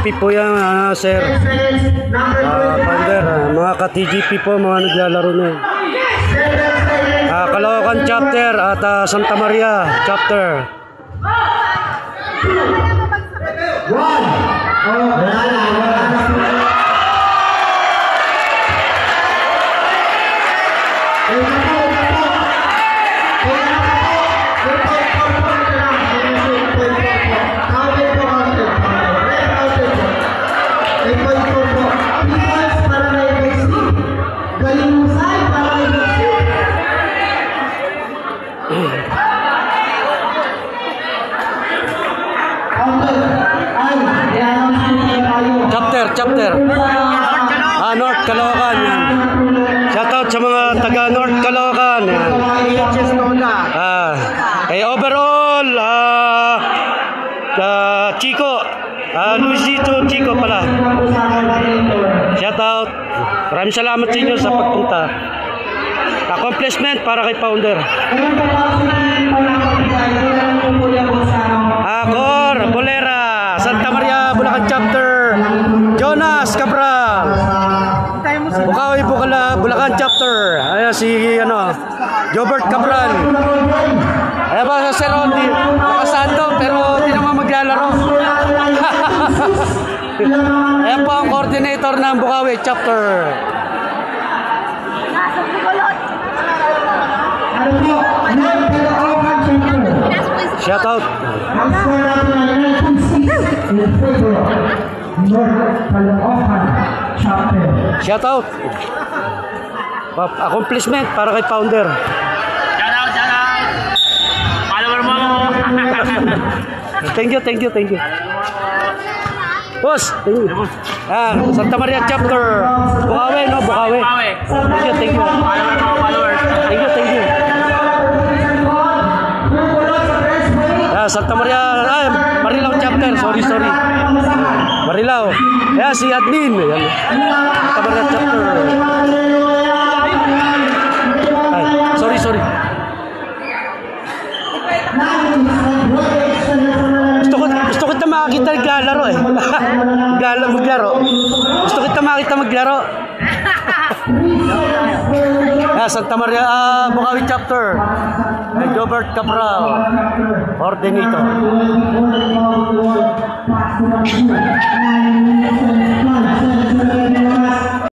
TGP po yan, sir. Founder, mga ka-TGP po, mga naglalaro na. Caloocan chapter at Santa Maria chapter. Chapter. North Caloocan yan. Shoutout sa mga taga North Caloocan. Overall, Chico. Luisito Chico pala. Shoutout. Maraming salamat sa inyo sa pagpunta. Accomplishment para kay Founder. Cor, Bolera, Santa Maria, Bulacan chapter. Jonas Cabral. Bukawi Bukala, Bulacan chapter. Ayan si Jobert Cabral. Ayan pa sa Sir Rondy. Nakasando pero hindi naman maglalaro. Ayan po ang coordinator ng Bukawi chapter. Shout out. Shout out. Accomplishment para kay Founder. Shout out. Follower mo. Thank you. Boss, thank you. Santa Maria chapter. Bukawi, no? Bukawi. Thank you. Follower. Thank you. Santa Maria, Marilao chapter. Sorry. Marilao. Si admin. Santa Maria chapter. Sorry. Gusto kita makakita naglalaro eh. Maglaro. Gusto kita makakita maglaro. Santa Maria, Bukawi chapter. Jobert Cabral, coordinator.